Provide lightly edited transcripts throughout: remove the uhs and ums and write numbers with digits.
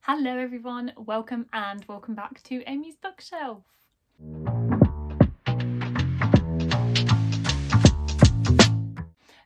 Hello everyone, welcome back to Amy's Bookshelf.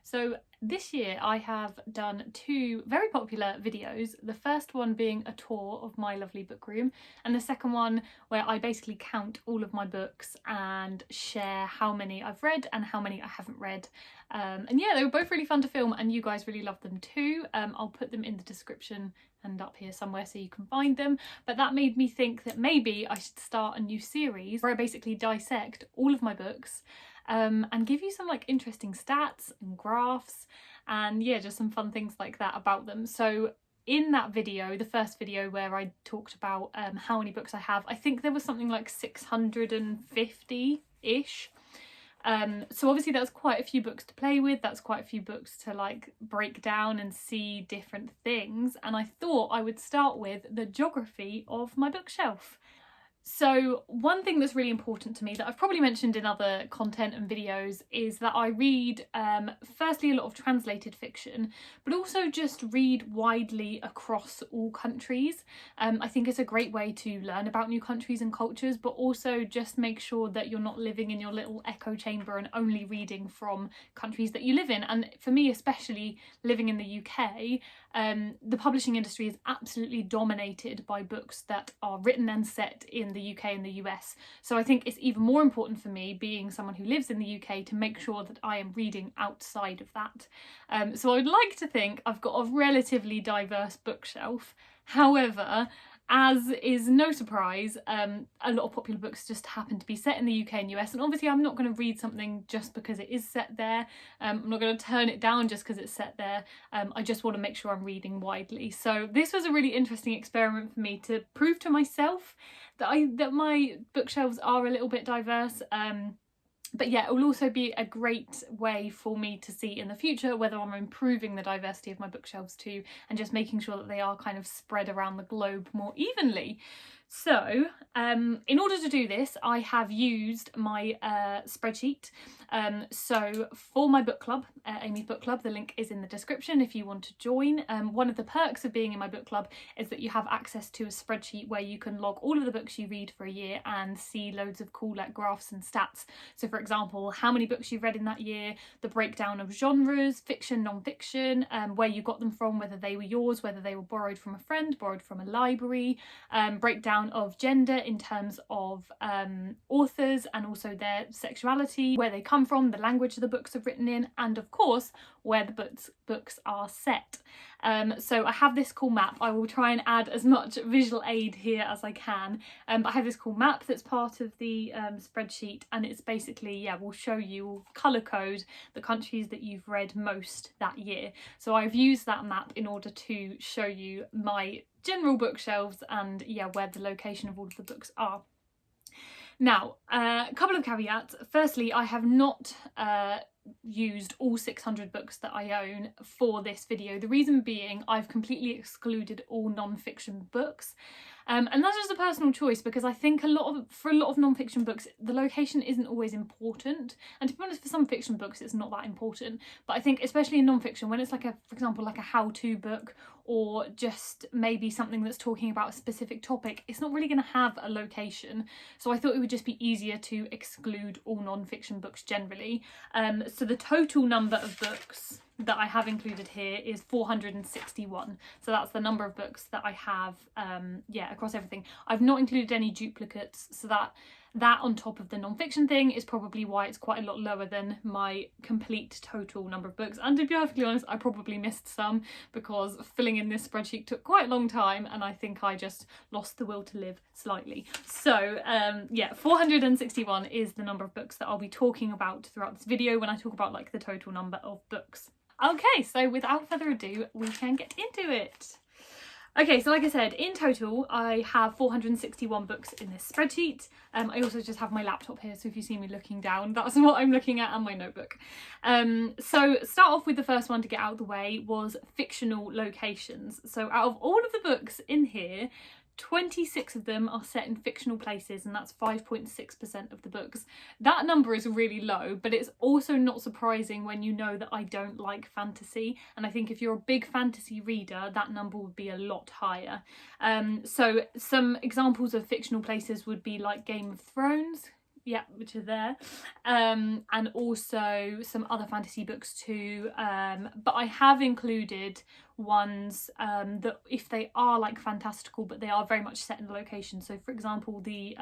So this year I have done two very popular videos, the first one being a tour of my lovely book room, and the second one where I basically count all of my books and share how many I've read and how many I haven't read. And yeah, they were both really fun to film and you guys really loved them too. I'll put them in the description and up here somewhere so you can find them, but that made me think that maybe I should start a new series where I basically dissect all of my books and give you some like interesting stats and graphs and yeah, just some fun things like that about them. So in that video, the first video where I talked about how many books I have, I think there was something like 650-ish. So obviously that's quite a few books to play with, that's quite a few books to like break down and see different things, and I thought I would start with the geography of my bookshelf. So one thing that's really important to me that I've probably mentioned in other content and videos is that I read firstly a lot of translated fiction, but also just read widely across all countries. I think it's a great way to learn about new countries and cultures, but also just make sure that you're not living in your little echo chamber and only reading from countries that you live in. And for me, especially living in the UK, the publishing industry is absolutely dominated by books that are written and set in the UK and the US. So I think it's even more important for me, being someone who lives in the UK, to make sure that I am reading outside of that. So I would like to think I've got a relatively diverse bookshelf. However, as is no surprise, a lot of popular books just happen to be set in the UK and US, and obviously I'm not going to read something just because it is set there. I'm not going to turn it down just because it's set there. I just want to make sure I'm reading widely. So this was a really interesting experiment for me to prove to myself that my bookshelves are a little bit diverse. But yeah, it will also be a great way for me to see in the future whether I'm improving the diversity of my bookshelves too, and just making sure that they are kind of spread around the globe more evenly. So in order to do this, I have used my spreadsheet. So for my book club, Amy's Book Club, the link is in the description if you want to join. One of the perks of being in my book club is that you have access to a spreadsheet where you can log all of the books you read for a year and see loads of cool like graphs and stats. So for example, how many books you've read in that year, the breakdown of genres, fiction, non-fiction, where you got them from, whether they were yours, whether they were borrowed from a friend, borrowed from a library, breakdown of gender in terms of authors and also their sexuality, where they come from, the language the books are written in, and of course where the books are set. So I have this cool map. I will try and add as much visual aid here as I can. I have this cool map that's part of the spreadsheet, and it's basically, yeah, will show you, colour code the countries that you've read most that year. So I've used that map in order to show you my general bookshelves and yeah, where the location of all of the books are. Now, a couple of caveats. Firstly, I have not used all 600 books that I own for this video. The reason being, I've completely excluded all non-fiction books. And that's just a personal choice, because I think for a lot of non-fiction books, the location isn't always important. And to be honest, for some fiction books, it's not that important. But I think especially in non-fiction, when it's like for example, like a how-to book, or just maybe something that's talking about a specific topic, it's not really going to have a location. So I thought it would just be easier to exclude all non-fiction books generally. So the total number of books that I have included here is 461. So that's the number of books that I have, yeah, across everything. I've not included any duplicates, so that on top of the non-fiction thing is probably why it's quite a lot lower than my complete total number of books. And to be perfectly honest, I probably missed some because filling in this spreadsheet took quite a long time, and I think I just lost the will to live slightly. So yeah, 461 is the number of books that I'll be talking about throughout this video when I talk about like the total number of books. Okay, so without further ado, we can get into it. Okay, so like I said, in total, I have 461 books in this spreadsheet. I also just have my laptop here, so if you see me looking down, that's what I'm looking at, and my notebook. So start off with the first one to get out of the way was fictional locations. So out of all of the books in here, 26 of them are set in fictional places, and that's 5.6% of the books. That number is really low, but it's also not surprising when you know that I don't like fantasy, and I think if you're a big fantasy reader, that number would be a lot higher. So some examples of fictional places would be like Game of Thrones, yeah, which are there, and also some other fantasy books too, but I have included ones that if they are like fantastical but they are very much set in the location. So for example, the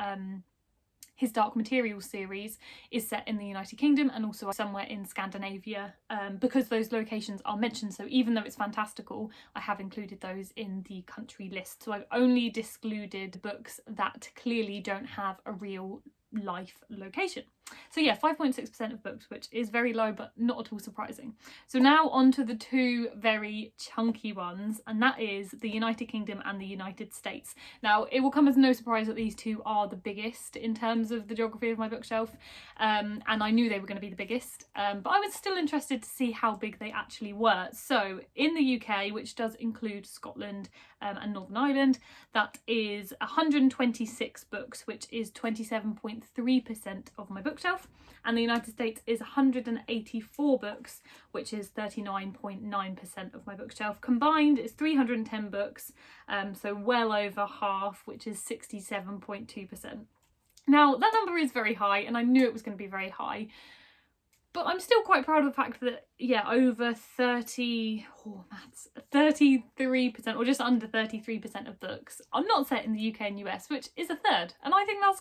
His Dark Materials series is set in the United Kingdom and also somewhere in Scandinavia, because those locations are mentioned. So even though it's fantastical, I have included those in the country list. So I've only excluded books that clearly don't have a real life location. So yeah, 5.6% of books, which is very low but not at all surprising. So now on to the two very chunky ones, and that is the United Kingdom and the United States. Now it will come as no surprise that these two are the biggest in terms of the geography of my bookshelf, and I knew they were going to be the biggest, but I was still interested to see how big they actually were. So in the UK, which does include Scotland and Northern Ireland, that is 126 books, which is 27.3% of my bookshelf, and the United States is 184 books, which is 39.9% of my bookshelf. Combined is 310 books, so well over half, which is 67.2%. Now that number is very high, and I knew it was going to be very high, but I'm still quite proud of the fact that, yeah, over 33% or just under 33% of books are not set in the UK and US, which is a third, and I think that's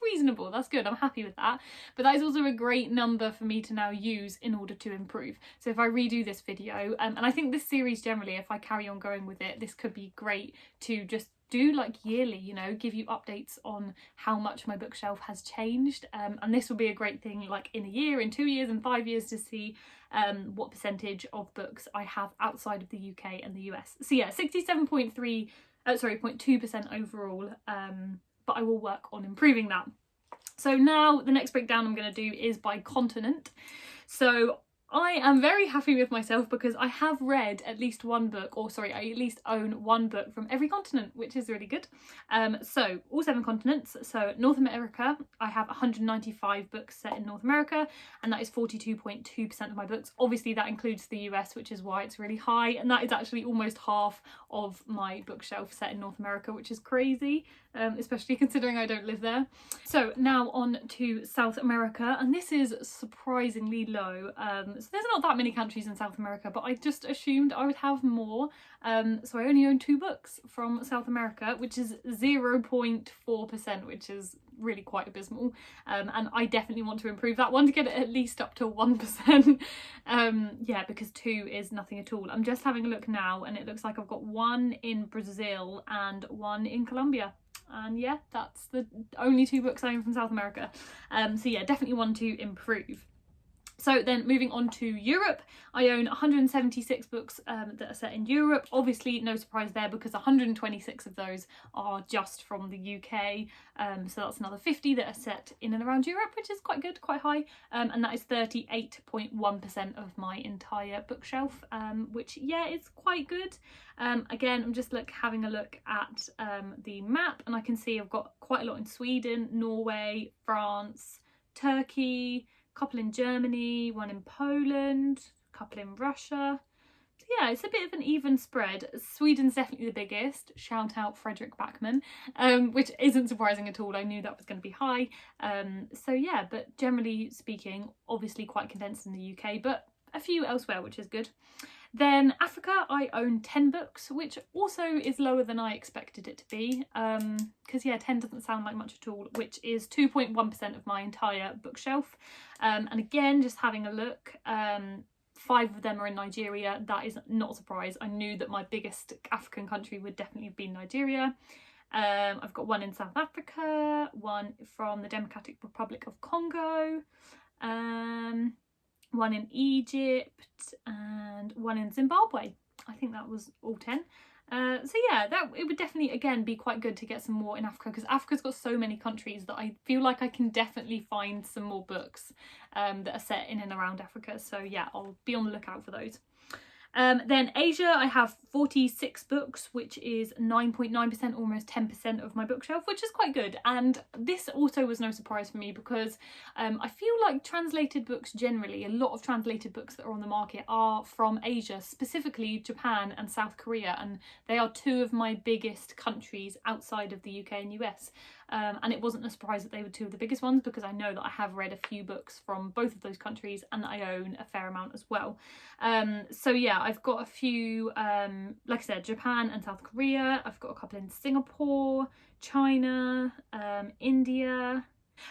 reasonable. That's good. I'm happy with that. But that is also a great number for me to now use in order to improve. So if I redo this video, and I think this series generally, if I carry on going with it, this could be great to just do like yearly, you know, give you updates on how much my bookshelf has changed, and this will be a great thing like in a year, in 2 years, in 5 years, to see what percentage of books I have outside of the UK and the US. So yeah, 0.2% overall, but I will work on improving that. So now the next breakdown I'm going to do is by continent. So I am very happy with myself because I have read at least one book, or sorry, I at least own one book from every continent, which is really good. So all 7 continents. So North America, I have 195 books set in North America, and that is 42.2% of my books. Obviously that includes the US, which is why it's really high, and that is actually almost half of my bookshelf set in North America, which is crazy, especially considering I don't live there. So now on to South America, and this is surprisingly low. So there's not that many countries in South America, but I just assumed I would have more. So I only own 2 books from South America, which is 0.4%, which is really quite abysmal. And I definitely want to improve that one to get it at least up to 1%. Yeah, because 2 is nothing at all. I'm just having a look now, and it looks like I've got 1 in Brazil and 1 in Colombia. And yeah, that's the only 2 books I own from South America. So yeah, definitely want to improve. So then moving on to Europe, I own 176 books that are set in Europe. Obviously no surprise there because 126 of those are just from the UK. So that's another 50 that are set in and around Europe, which is quite good, quite high. And that is 38.1% of my entire bookshelf, which yeah, is quite good. Again, I'm just having a look at the map, and I can see I've got quite a lot in Sweden, Norway, France, Turkey, couple in Germany, 1 in Poland, a couple in Russia. So yeah, it's a bit of an even spread. Sweden's definitely the biggest. Shout out Fredrik Backman, which isn't surprising at all. I knew that was going to be high. So yeah, but generally speaking, obviously quite condensed in the UK, but a few elsewhere, which is good. Then Africa, I own 10 books, which also is lower than I expected it to be, because yeah, 10 doesn't sound like much at all, which is 2.1% of my entire bookshelf. And again, just having a look, 5 of them are in Nigeria. That is not a surprise. I knew that my biggest African country would definitely have been Nigeria. I've got 1 in South Africa, 1 from the Democratic Republic of Congo, 1 in Egypt, and 1 in Zimbabwe. I think that was all 10. So yeah, it would definitely again be quite good to get some more in Africa, because Africa's got so many countries that I feel like I can definitely find some more books that are set in and around Africa. So yeah, I'll be on the lookout for those. Then Asia, I have 46 books, which is 9.9%, almost 10% of my bookshelf, which is quite good. And this also was no surprise for me because I feel like translated books generally, a lot of translated books that are on the market are from Asia, specifically Japan and South Korea, and they are two of my biggest countries outside of the UK and US. And it wasn't a surprise that they were two of the biggest ones because I know that I have read a few books from both of those countries and I own a fair amount as well. So yeah, I've got a few, like I said, Japan and South Korea. I've got a couple in Singapore, China, India.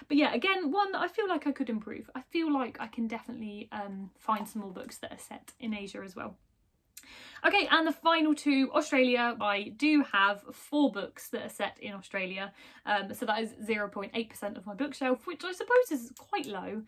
But yeah, again, one that I feel like I could improve. I feel like I can definitely find some more books that are set in Asia as well. Okay, and the final two, Australia. I do have 4 books that are set in Australia, so that is 0.8% of my bookshelf, which I suppose is quite low.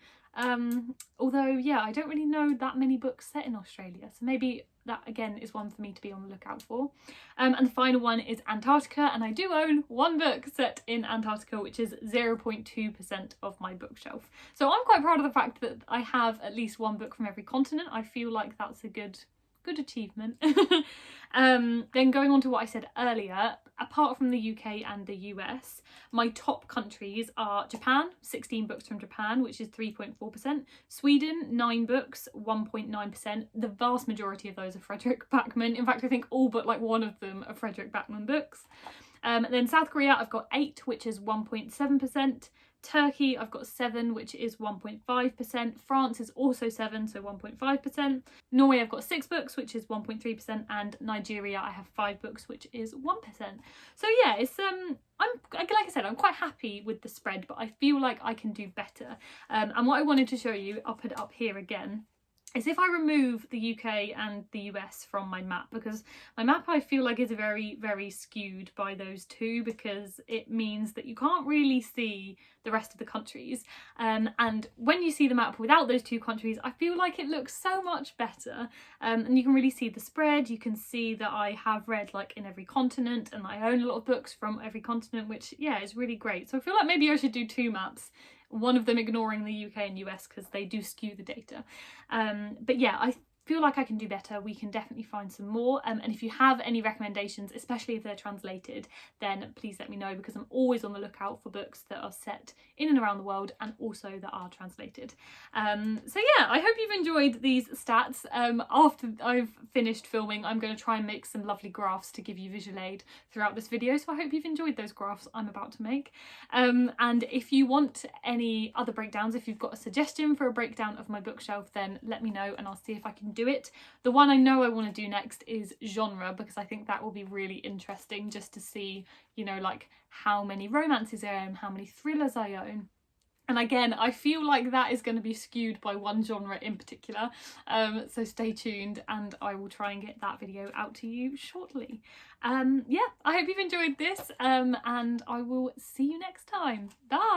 Although, yeah, I don't really know that many books set in Australia, so maybe that again is one for me to be on the lookout for. And the final one is Antarctica, and I do own 1 book set in Antarctica, which is 0.2% of my bookshelf. So I'm quite proud of the fact that I have at least 1 book from every continent. I feel like that's a good achievement. Then going on to what I said earlier, apart from the UK and the US, my top countries are Japan, 16 books from Japan, which is 3.4%, Sweden, 9 books, 1.9%. The vast majority of those are Frederick Backman. In fact, I think all but like 1 of them are Frederick Backman books. Then South Korea, I've got 8, which is 1.7%. Turkey, I've got 7, which is 1.5%. France is also 7, so 1.5%. Norway, I've got 6 books, which is 1.3%. And Nigeria, I have 5 books, which is 1%. So yeah, it's like I said, I'm quite happy with the spread, but I feel like I can do better. And what I wanted to show you, I'll put it up here again, is if I remove the UK and the US from my map, because my map I feel like is very, very skewed by those two, because it means that you can't really see the rest of the countries. And when you see the map without those 2 countries, I feel like it looks so much better. And you can really see the spread. You can see that I have read like in every continent, and I own a lot of books from every continent, which yeah, is really great. So I feel like maybe I should do 2 maps. One of them ignoring the UK and US because they do skew the data. But yeah, I feel like I can do better. We can definitely find some more. And if you have any recommendations, especially if they're translated, then please let me know, because I'm always on the lookout for books that are set in and around the world and also that are translated. So yeah, I hope you've enjoyed these stats. After I've finished filming, I'm going to try and make some lovely graphs to give you visual aid throughout this video. So I hope you've enjoyed those graphs I'm about to make. And if you want any other breakdowns, if you've got a suggestion for a breakdown of my bookshelf, then let me know and I'll see if I can do it. The one I know I want to do next is genre, because I think that will be really interesting just to see, you know, like how many romances I own, how many thrillers I own. And again, I feel like that is going to be skewed by one genre in particular. So stay tuned and I will try and get that video out to you shortly. Yeah, I hope you've enjoyed this and I will see you next time. Bye!